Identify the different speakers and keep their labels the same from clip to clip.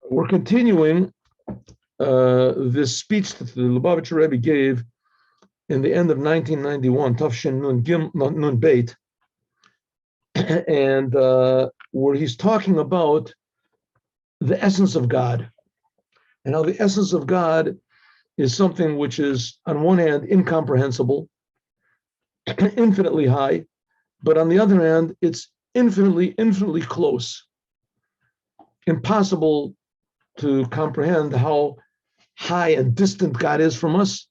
Speaker 1: We're continuing this speech that the Lubavitcher Rebbe gave in the end of 1991, Tafshin Nun Beit, and where he's talking about the essence of God, and how the essence of God is something which is, on one hand, incomprehensible, infinitely high, but on the other hand, it's infinitely close. Impossible to comprehend how high and distant God is from us.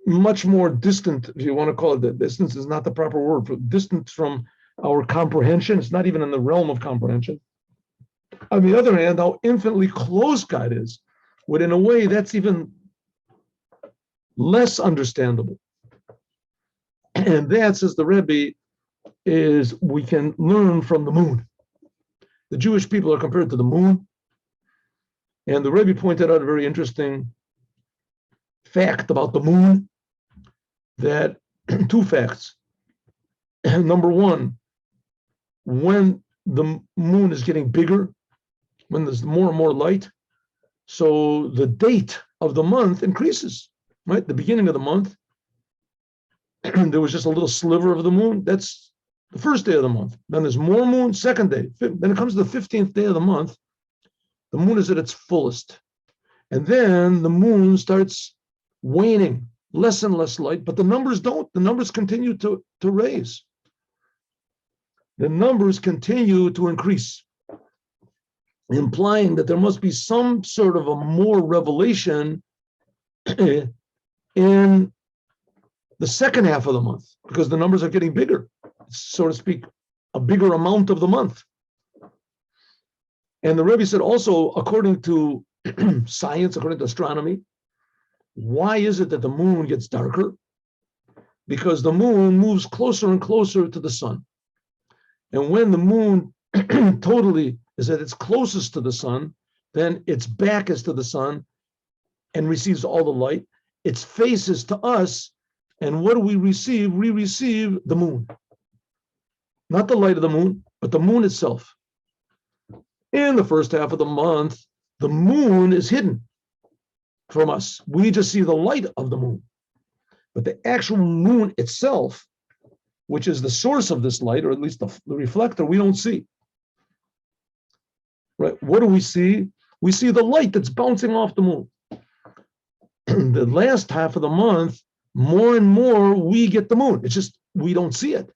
Speaker 1: Much more distant, if you want to call it that. Distance is not the proper word, but distant from our comprehension. It's not even in the realm of comprehension. On the other hand, how infinitely close God is, but in a way that's even less understandable. And that, says the Rebbe, is we can learn from the moon. The Jewish people are compared to the moon. And the Rebbe pointed out a very interesting fact about the moon, that two facts. Number one, when the moon is getting bigger, when there's more and more light, so the date of the month increases, right? The beginning of the month, there was just a little sliver of the moon. That's the first day of the month. Then there's more moon, second day. Then it comes to the 15th day of the month. The moon is at its fullest. And then the moon starts waning, less and less light, but the numbers don't. The numbers continue to raise. The numbers continue to increase, implying that there must be some sort of a more revelation in the second half of the month, because the numbers are getting bigger, so to speak, a bigger amount of the month. And the Rebbe said also, according to science, according to astronomy, why is it that the moon gets darker? Because the moon moves closer and closer to the sun. And when the moon totally is at its closest to the sun, then its back is to the sun and receives all the light. Its face is to us. And what do we receive? We receive the moon. Not the light of the moon, but the moon itself. In the first half of the month, the moon is hidden from us. We just see the light of the moon. But the actual moon itself, which is the source of this light, or at least the reflector, we don't see. Right? What do we see? We see the light that's bouncing off the moon. The last half of the month, more and more we get the moon. It's just we don't see it.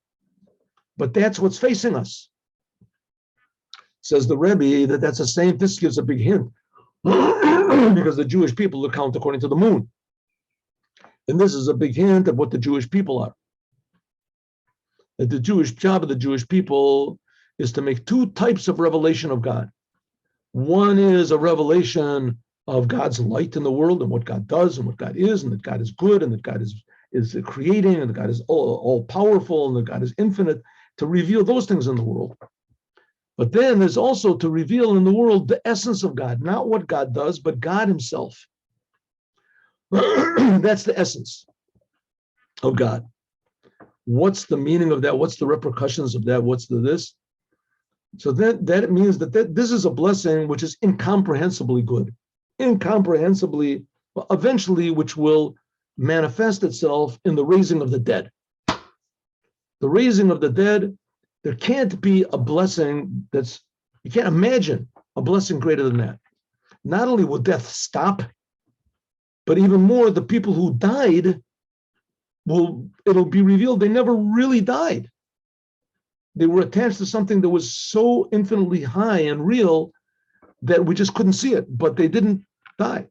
Speaker 1: But that's what's facing us. Says the Rebbe that's the same. This gives a big hint because the Jewish people count according to the moon. And this is a big hint of what the Jewish people are. That the Jewish job of the Jewish people is to make two types of revelation of God. One is a revelation of God's light in the world and what God does and what God is, and that God is good and that God is creating and that God is all powerful and that God is infinite, to reveal those things in the world. But then there's also to reveal in the world the essence of God, not what God does, but God himself. That's the essence of God. What's the meaning of that? What's the repercussions of that? What's the this? So that means that this is a blessing which is incomprehensibly good, incomprehensibly, eventually, which will manifest itself in the raising of the dead. The raising of the dead, there can't be a blessing you can't imagine a blessing greater than that. Not only will death stop, but even more, the people who died, it'll be revealed they never really died. They were attached to something that was so infinitely high and real that we just couldn't see it, but they didn't die.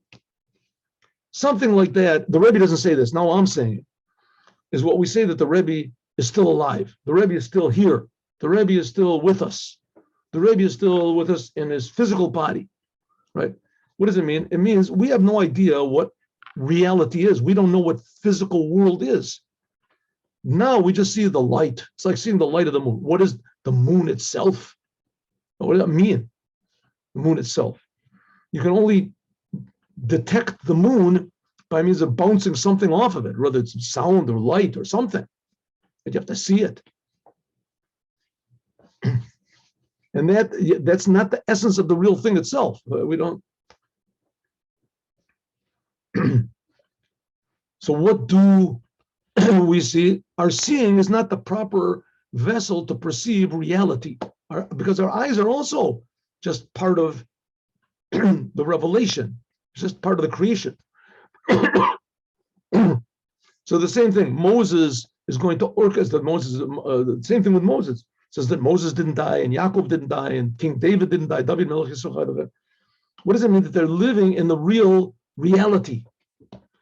Speaker 1: Something like that. The Rebbe doesn't say this. Now I'm saying it. Is what we say, that the Rebbe is still alive. The Rebbe is still here. The Rebbe is still with us. The Rebbe is still with us in his physical body, right? What does it mean? It means we have no idea what reality is. We don't know what physical world is. Now we just see the light. It's like seeing the light of the moon. What is the moon itself? What does that mean? The moon itself. You can only detect the moon by means of bouncing something off of it, whether it's sound or light or something. But you have to see it. And that's not the essence of the real thing itself. We don't. So what do we see? Our seeing is not the proper vessel to perceive reality, because our eyes are also just part of the revelation. It's just part of the creation. So the same thing, Moses is going to orchestrate Moses. The same thing with Moses. It says that Moses didn't die, and Yaakov didn't die, and King David didn't die. David Melech Yisroel. What does it mean that they're living in the real reality?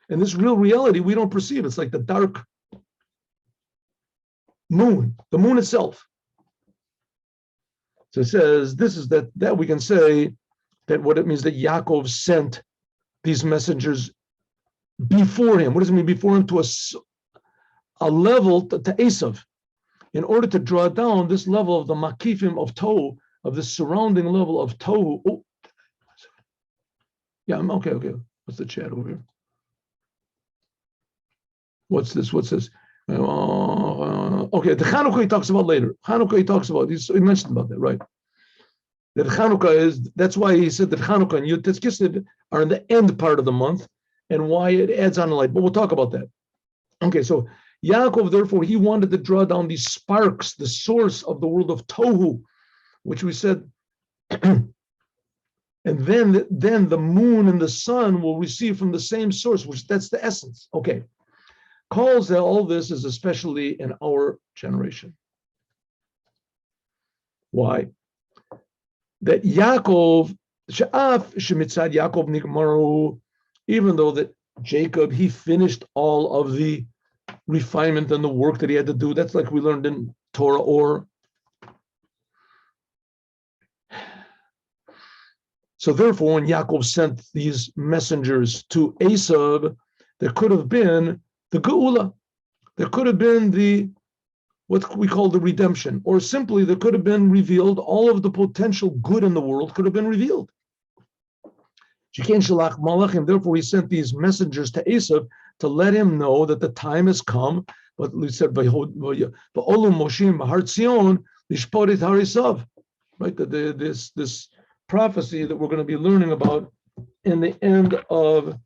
Speaker 1: And this real reality we don't perceive. It's like the dark moon, the moon itself. So it says this is that we can say that what it means that Yaakov sent these messengers before him. What does it mean before him? To a level to Esav, in order to draw down this level of the makifim of tohu, of the surrounding level of tohu. Oh, yeah, I'm okay. What's the chat over here? What's this? Okay, the Chanukah he talks about later. Chanukah he talks about. He mentioned about that, right? That Chanukah is. That's why he said that Chanukah and Yud Tes Kislev are in the end part of the month, and why it adds on a light. But we'll talk about that. Okay, so Yaakov, therefore, he wanted to draw down these sparks, the source of the world of Tohu, which we said, and then the moon and the sun will receive from the same source, which that's the essence. Okay, calls that all this is especially in our generation. Why? That Yaakov, Shemitzad Yaakov Nigmaru, even though that Jacob, he finished all of the refinement and the work that he had to do. That's like we learned in Torah or. So therefore, when Yaakov sent these messengers to Esav, there could have been the GEULA. There could have been what we call the redemption, or simply there could have been revealed all of the potential good in the world could have been revealed. Therefore, he sent these messengers to Esav to let him know that the time has come. But we said, right? This prophecy that we're going to be learning about in the end of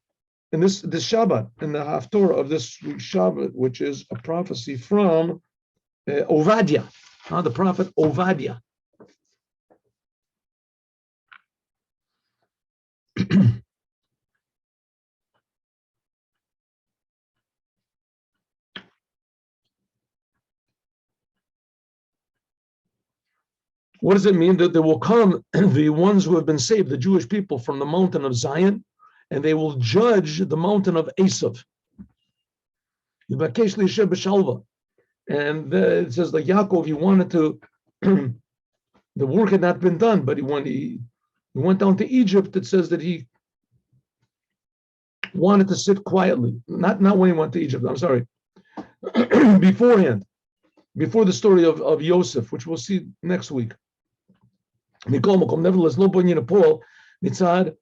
Speaker 1: this Shabbat, in the Haftorah of this week's Shabbat, which is a prophecy from Ovadia, the prophet Ovadia. What does it mean? That there will come the ones who have been saved, the Jewish people, from the mountain of Zion, and they will judge the mountain of Esav. And it says like Yaakov, he wanted to, the work had not been done, but he went down to Egypt. It says that he wanted to sit quietly. Not when he went to Egypt, I'm sorry. Beforehand, before the story of Yosef, which we'll see next week. Nevertheless, no bunyan Paul, Mitzad,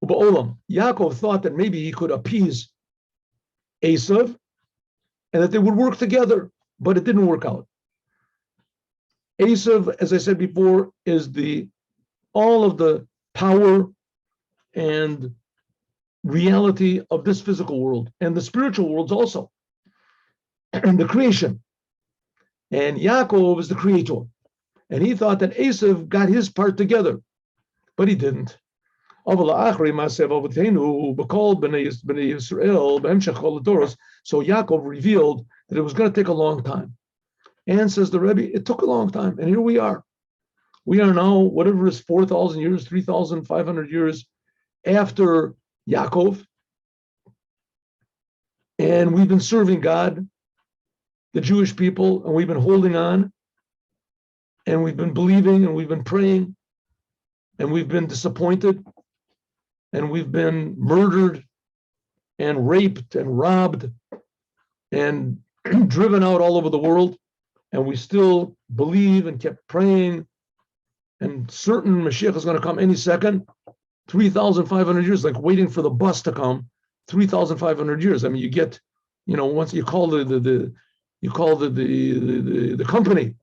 Speaker 1: Ubaolam. Yaakov thought that maybe he could appease Esav and that they would work together, but it didn't work out. Esav, as I said before, is all of the power and reality of this physical world and the spiritual worlds also, and the creation. And Yaakov is the creator. And he thought that Esav got his part together, but he didn't. So Yaakov revealed that it was going to take a long time. And says the Rebbe, it took a long time. And here we are. We are now, whatever is 4,000 years, 3,500 years after Yaakov. And we've been serving God, the Jewish people, and we've been holding on. And we've been believing, and we've been praying, and we've been disappointed, and we've been murdered, and raped, and robbed, and driven out all over the world, and we still believe and kept praying, and certain Mashiach is going to come any second. 3,500 years, like waiting for the bus to come. 3,500 years. I mean, you get, once you call the company.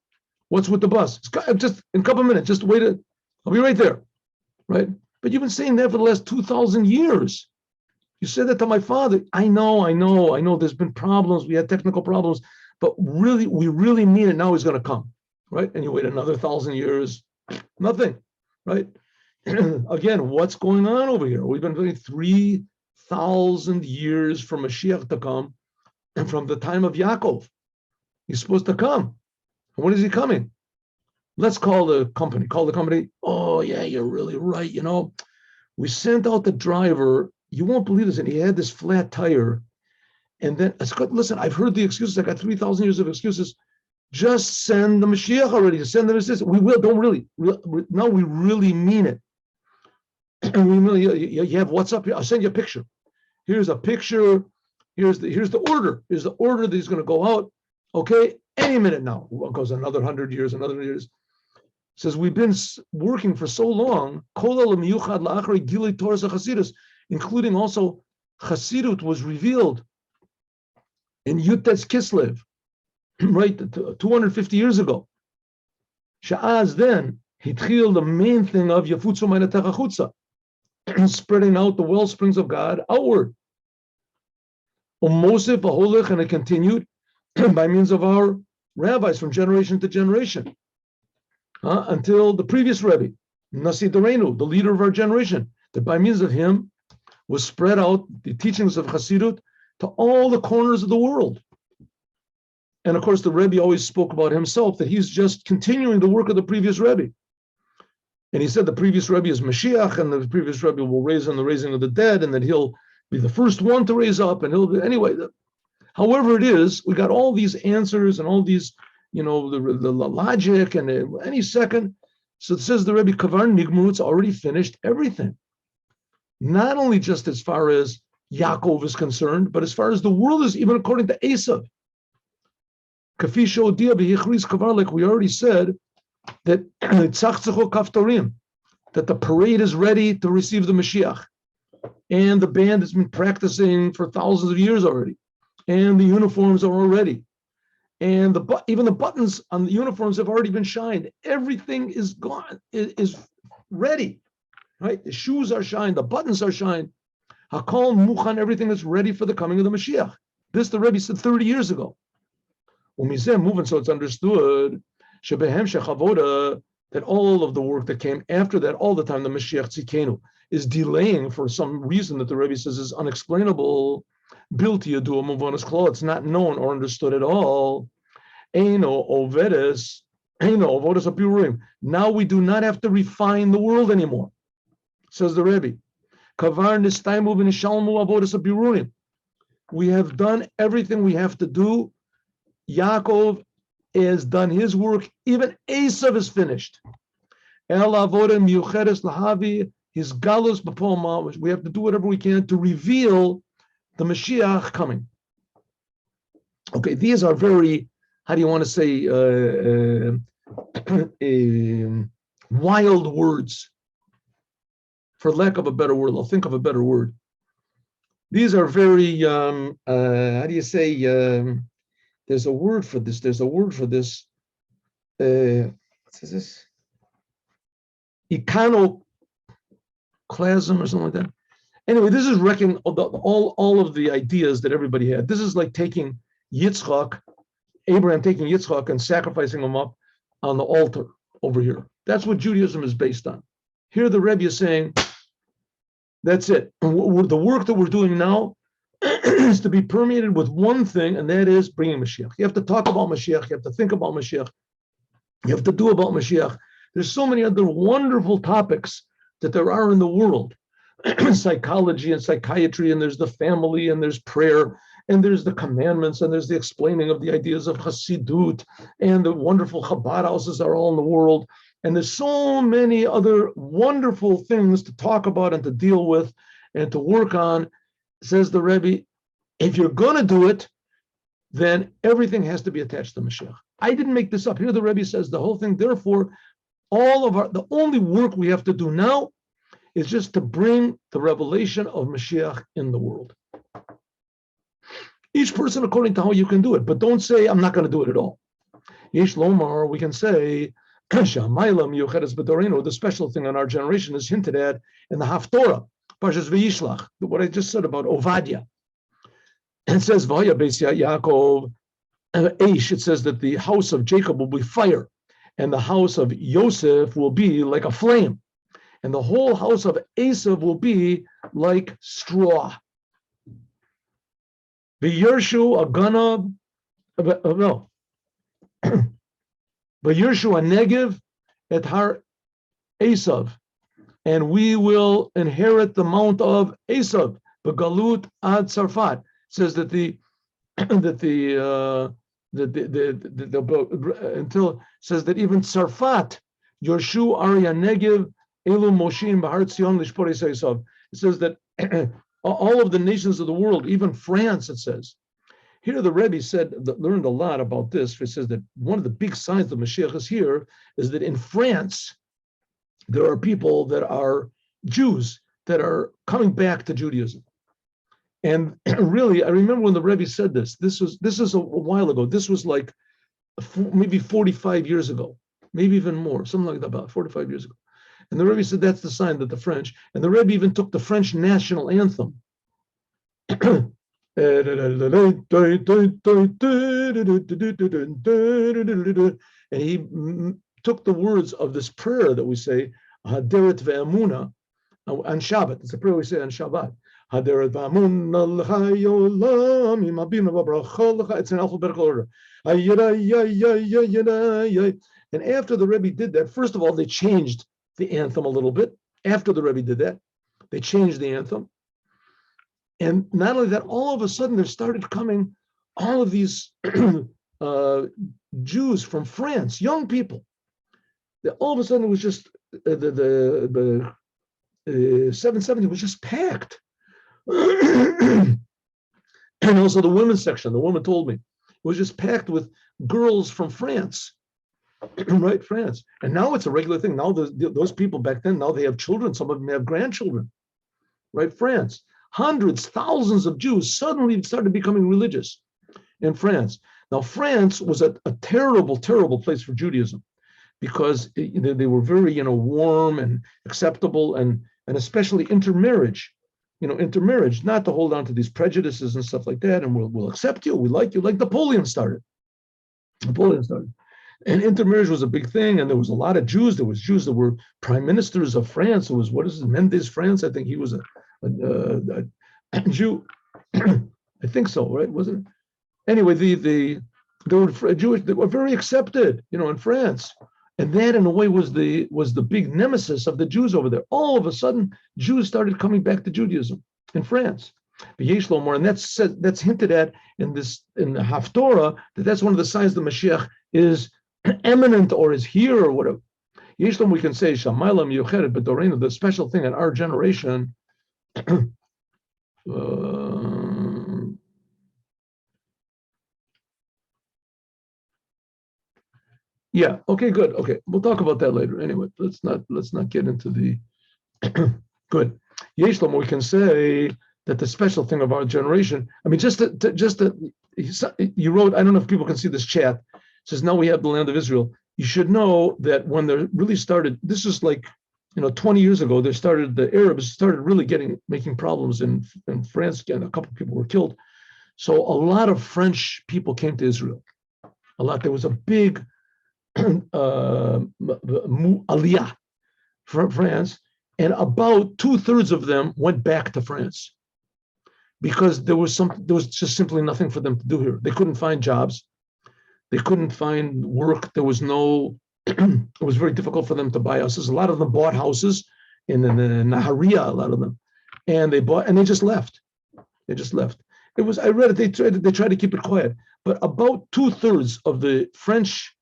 Speaker 1: What's with the bus? Just in a couple of minutes, just wait. I'll be right there, right? But you've been saying that for the last 2,000 years. You said that to my father. I know. There's been problems. We had technical problems, but really, we really mean it. Now he's going to come, right? And you wait another 1,000 years, nothing, right? Again, what's going on over here? We've been waiting 3,000 years for Mashiach to come, and from the time of Yaakov, he's supposed to come. And when is he coming? Let's call the company. Oh, yeah, you're really right. We sent out the driver. You won't believe this. And he had this flat tire. And then, listen, I've heard the excuses. I got 3,000 years of excuses. Just send the Mashiach already. Just send the Mashiach. We will. Don't really. No, we really mean it. And we really, you have what's up here. I'll send you a picture. Here's a picture. Here's the order. Here's the order that he's going to go out. Okay, any minute now. Well, it goes another 100 years, another 100 years. Says we've been working for so long, including also Chassidut was revealed in Yutes Kislev, right, 250 years ago. Sha'az then, hitchil the main thing of Yafutzu Ma'anatech Chutza, spreading out the well springs of God outward. Mosif Aholich, and it continued by means of our rabbis from generation to generation. Until the previous Rebbe, Nasi Dorenu, the leader of our generation, that by means of him was spread out the teachings of Chassidut to all the corners of the world. And of course, the Rebbe always spoke about himself, that he's just continuing the work of the previous Rebbe. And he said the previous Rebbe is Moshiach, and the previous Rebbe will raise on the raising of the dead, and that he'll be the first one to raise up, and he'll be, anyway, however it is, we got all these answers and all these, the logic, and any second. So it says the Rebbe Kavar Nigmu, it's already finished everything. Not only just as far as Yaakov is concerned, but as far as the world is, even according to Esav. Kafisho Dia B'Yichris Kavar, like we already said, that that the parade is ready to receive the Mashiach. And the band has been practicing for thousands of years already. And the uniforms are already. And even the buttons on the uniforms have already been shined. Everything is gone, is ready, right? The shoes are shined, the buttons are shined. Hakol Muchan, everything is ready for the coming of the Mashiach. This the Rebbe said 30 years ago. Moving, so it's understood that all of the work that came after that, all the time, the Mashiach Tzikenu is delaying for some reason that the Rebbe says is unexplainable. Built you do a move on his claw, it's not known or understood at all. Now we do not have to refine the world anymore, says the Rebbe. We have done everything we have to do. Yaakov has done his work. Even Esav is finished. His galus b'pol, we have to do whatever we can to reveal the Mashiach coming. Okay, these are very, how do you want to say, wild words. For lack of a better word, I'll think of a better word. These are very, how do you say, there's a word for this. What is this? Iconoclasm or something like that. Anyway, this is wrecking all of the ideas that everybody had. This is like taking Yitzchak, Abraham taking Yitzchak and sacrificing him up on the altar over here. That's what Judaism is based on. Here the Rebbe is saying, that's it. The work that we're doing now is to be permeated with one thing, and that is bringing Mashiach. You have to talk about Mashiach. You have to think about Mashiach. You have to do about Mashiach. There's so many other wonderful topics that there are in the world. Psychology and psychiatry, and there's the family, and there's prayer, and there's the commandments, and there's the explaining of the ideas of Chassidut, and the wonderful Chabad houses are all in the world. And there's so many other wonderful things to talk about and to deal with and to work on. Says the Rebbe, if you're going to do it, then everything has to be attached to Mashiach. I didn't make this up. Here the Rebbe says the whole thing. Therefore, the only work we have to do now is just to bring the revelation of Mashiach in the world. Each person according to how you can do it, but don't say, I'm not going to do it at all. Yesh Lomar, we can say, the special thing on our generation is hinted at in the Haftorah, Parshas V'yishlach, what I just said about Ovadia. And it says, Vaya Beis Yaakov, Eish, it says that the house of Jacob will be fire, and the house of Yosef will be like a flame, and the whole house of Esav will be like straw. The Yershu Aganav, no, but Yershu Negev et Har Esav, and we will inherit the mount of Esav, Begalut ad Sarfat. It says that until says that even Sarfat, Yershu Arya Negev, Elu Moshim Bahar Tzion Lishpore Esav. It says that all of the nations of the world, even France, it says. Here the Rebbe learned a lot about this. He says that one of the big signs of Mashiach is here is that in France, there are people that are Jews that are coming back to Judaism. And really, I remember when the Rebbe said this. This is a while ago. This was like maybe 45 years ago, maybe even more, something like that, about 45 years ago. And the Rebbe said that's the sign that the French, and the Rebbe even took the French national anthem. And he took the words of this prayer that we say, Haderet ve'amuna, on Shabbat. It's a prayer we say on Shabbat. Haderet ve'amuna l'chayolam imabim v'bracha l'cha. It's in alphabetical order. And after the Rebbe did that, first of all, they changed the anthem a little bit. After the Rebbe did that, they changed the anthem. And not only that, all of a sudden there started coming all of these Jews from France, young people. All of a sudden it was just, the 770 was just packed. And also the women's section, the woman told me, was just packed with girls from France. Right, France. And now it's a regular thing. Now those people back then, now they have children. Some of them have grandchildren. Right, France. Hundreds, thousands of Jews suddenly started becoming religious in France. Now, France was a terrible, terrible place for Judaism because they were very, warm and acceptable, and especially intermarriage. Intermarriage, not to hold on to these prejudices and stuff like that. And we'll accept you. We like you, like Napoleon started. And intermarriage was a big thing, and there was a lot of Jews. There was Jews that were prime ministers of France. It was, Mendes, France? I think he was a Jew. I think so, right? Wasn't it? Anyway, they were Jewish. They were very accepted, in France, and that, in a way, was the big nemesis of the Jews over there. All of a sudden, Jews started coming back to Judaism in France. But Yesh Lomar, and that's hinted at in the Haftorah, that's one of the signs the Mashiach is eminent or is here or whatever. Yesh Lomar, we can say Shamaylam Yocheret B'Dorenu, the special thing in our generation. Yeah. Okay. Good. Okay. We'll talk about that later. Anyway, let's not get into the good. Yesh Lomar, we can say that the special thing of our generation. I mean, just that you wrote. I don't know if people can see this chat. It says now we have the land of Israel. You should know that when they really started, this is like 20 years ago, the Arabs started really making problems in France, and a couple of people were killed. So a lot of French people came to Israel. A lot. There was a big aliyah from France, and about 2/3 of them went back to France because there was just simply nothing for them to do here. They couldn't find jobs. They couldn't find work. There was no. It was very difficult for them to buy houses. A lot of them bought houses in the Nahariya, a lot of them, and they just left. They just left. It was. I read it. They tried to keep it quiet, but about 2/3 of the French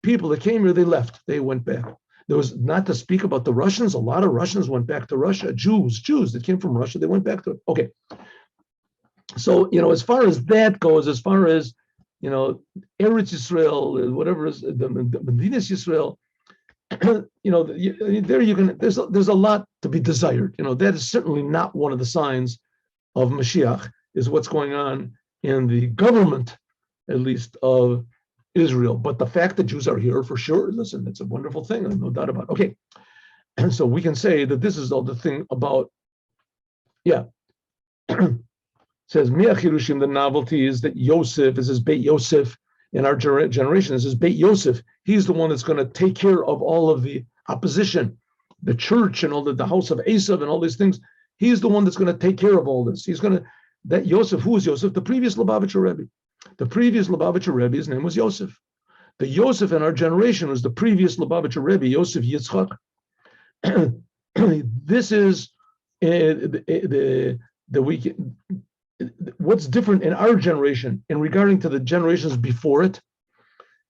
Speaker 1: people that came here, they left. They went back. There was, not to speak about the Russians. A lot of Russians went back to Russia. Jews that came from Russia, they went back to it. Okay. So as far as that goes, as far as Eretz Yisrael, whatever is the Medinas Yisrael, there you can. There's a lot to be desired. That is certainly not one of the signs of Mashiach. Is what's going on in the government, at least of Israel. But the fact that Jews are here for sure, listen, it's a wonderful thing, no doubt about it. Okay. And so we can say that this is all the thing about, says Mia Chirushim, the novelty is that Yosef is his Beit Yosef in our generation, is his Beit Yosef. He's the one that's going to take care of all of the opposition, the church and all the house of Esav and all these things. He's the one that's going to take care of all this. He's going to, that Yosef, who is Yosef? The previous Lubavitcher Rebbe. The previous Lubavitcher Rebbe, his name was Yosef. The Yosef in our generation was the previous Lubavitcher Rebbe, Yosef Yitzchak. This is what's different in our generation in regarding to the generations before it,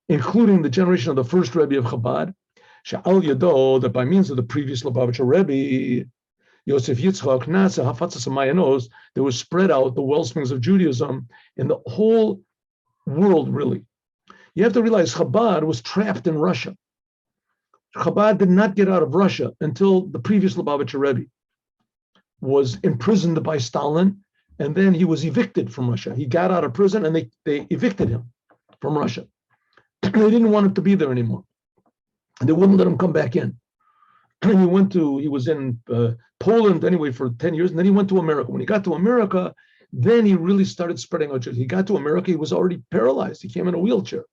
Speaker 1: including the generation of the first Rebbe of Chabad, Sha'al Yado, that by means of the previous Lubavitcher Rebbe, Yosef Yitzchak, Nasa, Hafatzas Mayanos, there was spread out the well springs of Judaism in the whole world, really. You have to realize Chabad was trapped in Russia. Chabad did not get out of Russia until the previous Lubavitcher Rebbe was imprisoned by Stalin, and then he was evicted from Russia. He got out of prison and they evicted him from Russia. They didn't want him to be there anymore. And they wouldn't let him come back in. He was in Poland anyway for 10 years, and then he went to America. When he got to America, then he really started spreading out Judaism. He got to America, he was already paralyzed. He came in a wheelchair.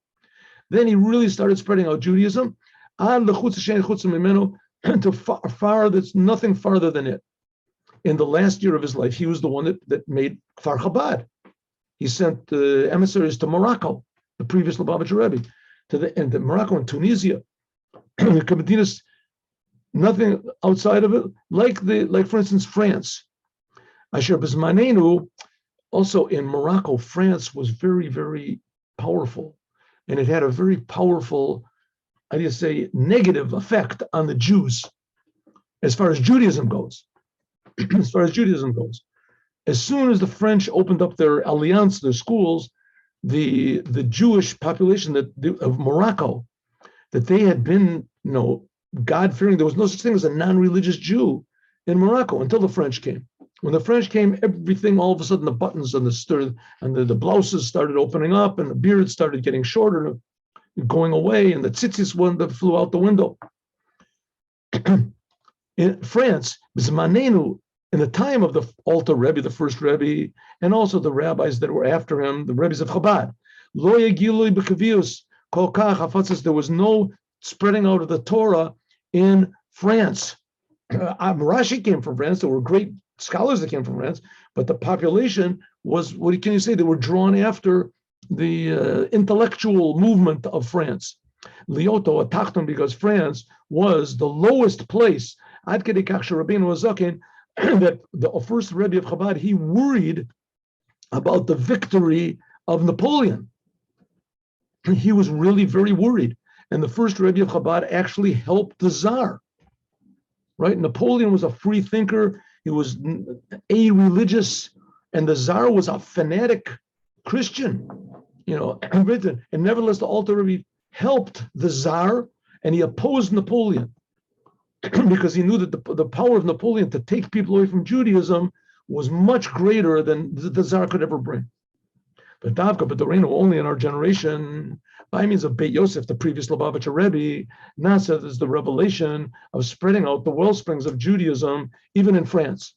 Speaker 1: Then he really started spreading out Judaism. To far, that's nothing farther than it. In the last year of his life, he was the one that made Kfar Chabad. He sent emissaries to Morocco, the previous Lubavitcher Rebbe, to Morocco and Tunisia. Nothing outside of it, like for instance, France. Asher Bismanenu, also in Morocco, France was very, very powerful. And it had a very powerful, negative effect on the Jews as far as Judaism goes. As soon as the French opened up their alliance, their schools, the Jewish population of Morocco, that they had been, God-fearing. There was no such thing as a non-religious Jew in Morocco until the French came. When the French came, everything, all of a sudden, the buttons on the blouses started opening up, and the beards started getting shorter, going away, and the tzitzis one that flew out the window. In France, Bismanenu, in the time of the Alter Rebbe, the first Rebbe, and also the rabbis that were after him, the Rebbes of Chabad, there was no spreading out of the Torah in France. Rashi came from France. There were great scholars that came from France, but the population was, what can you say? They were drawn after the intellectual movement of France. Lioto atachton, because France was the lowest place. Ad kedei kach sheRabbeinu was zaken, that the first Rebbe of Chabad, he worried about the victory of Napoleon. He was really very worried. And the first Rebbe of Chabad actually helped the Tsar. Right? Napoleon was a free thinker. He was a-religious, and the Tsar was a fanatic Christian. And nevertheless, the Alter Rebbe helped the Tsar, and he opposed Napoleon because he knew that the power of Napoleon to take people away from Judaism was much greater than the Tsar could ever bring. But the reign only in our generation, by means of Beit Yosef, the previous Lubavitcher Rebbe, Nasa is the revelation of spreading out the well springs of Judaism, even in France.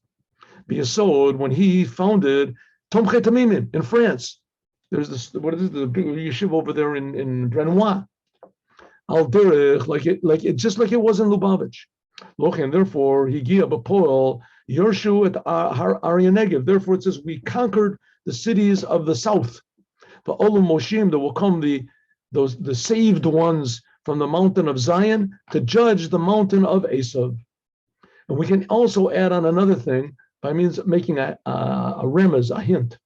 Speaker 1: B'Yesod, when he founded Tomchei Tamimim in France, there's this, the big yeshiva over there in Renoir, Al Derech, just like it was in Lubavitch. And therefore, Higia B'Poel, Yershu at Arya Negev. Therefore, it says we conquered the cities of the south. But Olam Moshim, there will come the saved ones from the mountain of Zion to judge the mountain of Esav. And we can also add on another thing by means of making a remez, a hint.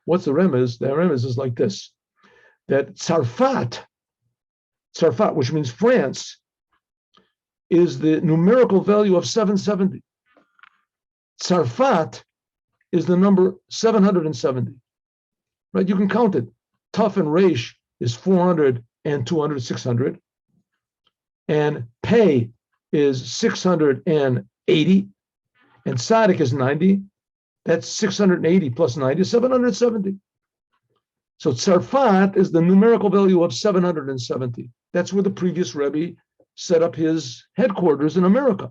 Speaker 1: What's the remez? The remez is like this: that Tzarfat, which means France, is the numerical value of 770. Tzarfat is the number 770. Right? You can count it. Tuf and Reish is 400 and 200, 600. And Pei is 680. And Tzaddik is 90. That's 680 plus 90, 770. So Tzarfat is the numerical value of 770. That's where the previous Rebbe set up his headquarters in America.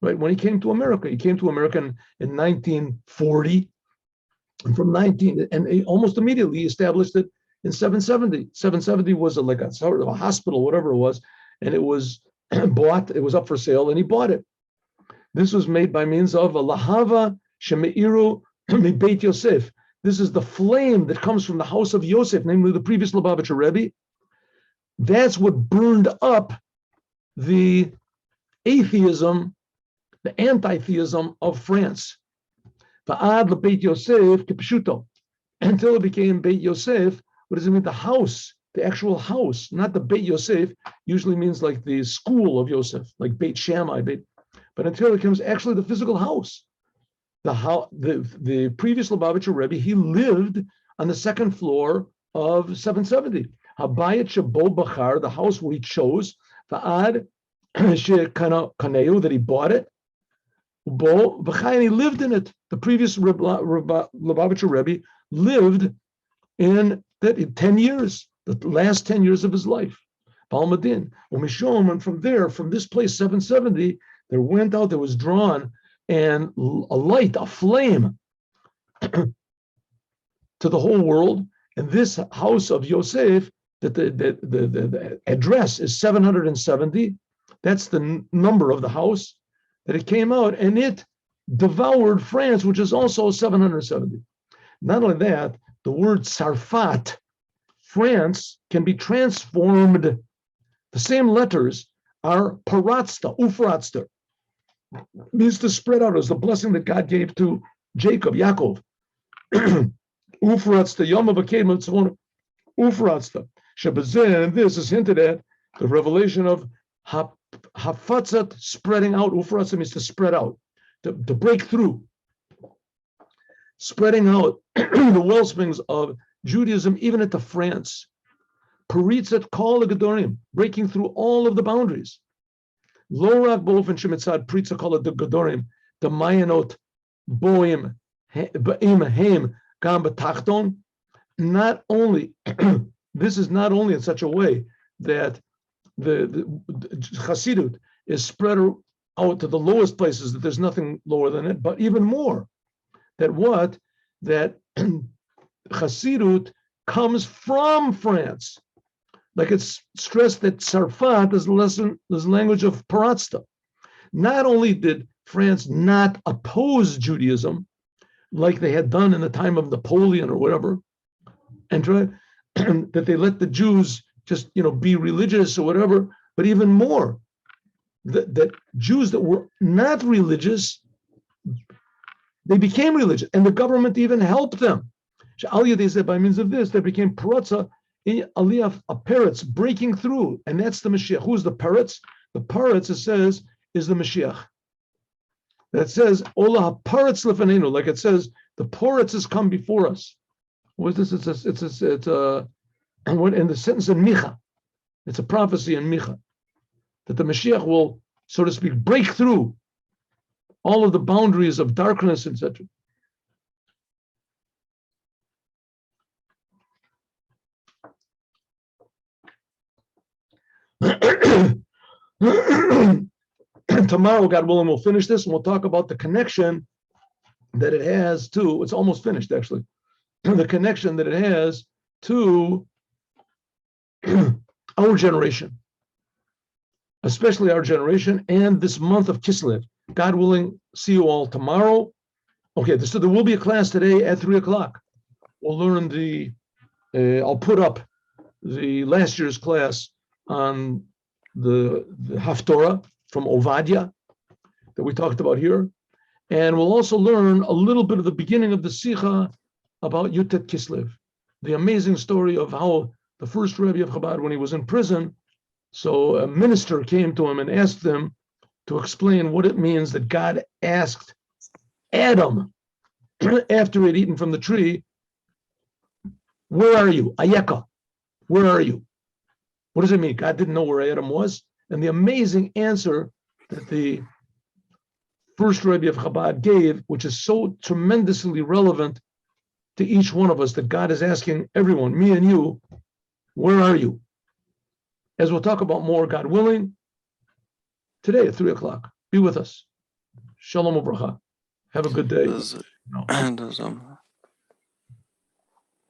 Speaker 1: Right? When he came to America in 1940. And from almost immediately he established it in 770. 770 was like a sort of a hospital, whatever it was, and it was bought, it was up for sale, and he bought it. This was made by means of a lahava shemeiru mibeit Yosef. This is the flame that comes from the house of Yosef, namely the previous Lubavitcher Rebbe. That's what burned up the atheism, the anti-theism of France. Until it became Beit Yosef. What does it mean? The house, the actual house, not the Beit Yosef, usually means like the school of Yosef, like Beit Shammai, but until it becomes actually the physical house. The previous Lubavitcher Rebbe, he lived on the second floor of 770. Habayit Shabo Bachar, the house where he chose, Va'ad Kaneu, that he bought it, and he lived in it. The previous Lubavitcher Rebbe lived in that 10 years, the last 10 years of his life. Palmadin. And from there, from this place, 770, there was drawn and a light, a flame to the whole world. And this house of Yosef, that the address is 770. That's the number of the house that it came out, and it devoured France, which is also 770. Not only that, the word Sarfat, France, can be transformed. The same letters are Partzta, Ufratzter. Means to spread out, as the blessing that God gave to Jacob, Yaakov. Ufratzta, Yom HaVakedim, Ufratzta. Shebazeh, and this is hinted at the revelation of Hafatzat, spreading out. Ufratzta means to spread out, to break through. Spreading out the wellsprings of Judaism, even into France. Paritzat kol gedorim, breaking through all of the boundaries. Lo rak bofen shemitzad pritza kol gedorim, the mayanot boim ba'im heim gam betachton. Not only, this is not only in such a way that the Chassidut is spread out to the lowest places, that there's nothing lower than it, but even more, that Chassidut comes from France. Like it's stressed that Sarfat is the language of Partzta. Not only did France not oppose Judaism, like they had done in the time of Napoleon or whatever, and that they let the Jews just be religious or whatever, but even more, that Jews that were not religious, they became religious, and the government even helped them. They said by means of this, there became Partzta, Aliyah, a parrots breaking through, and that's the Mashiach. Who's the parrots? The parrots, it says, is the Mashiach. That says, Ola parrots lefanenu, like it says, the parrots has come before us. What is this? It's and what in the sentence in Micha, it's a prophecy in Micha, that the Mashiach will, so to speak, break through all of the boundaries of darkness, etc. Tomorrow, God willing, we'll finish this and we'll talk about the connection that it has to, it's almost finished actually, the connection that it has to our generation, especially our generation, and this month of Kislev. God willing, see you all tomorrow. Okay, so there will be a class today at 3:00. We'll learn I'll put up the last year's class on the Haftorah from Ovadia that we talked about here. And we'll also learn a little bit of the beginning of the Sikha about Yutet Kislev, the amazing story of how the first Rebbe of Chabad, when he was in prison, so a minister came to him and asked him to explain what it means that God asked Adam, after he had eaten from the tree, where are you? Ayeka, where are you? What does it mean? God didn't know where Adam was. And the amazing answer that the first Rebbe of Chabad gave, which is so tremendously relevant to each one of us that God is asking everyone, me and you, where are you? As we'll talk about more, God willing, today at 3:00. Be with us. Shalom u'bracha. Have a good day.
Speaker 2: Das,
Speaker 1: No.
Speaker 2: das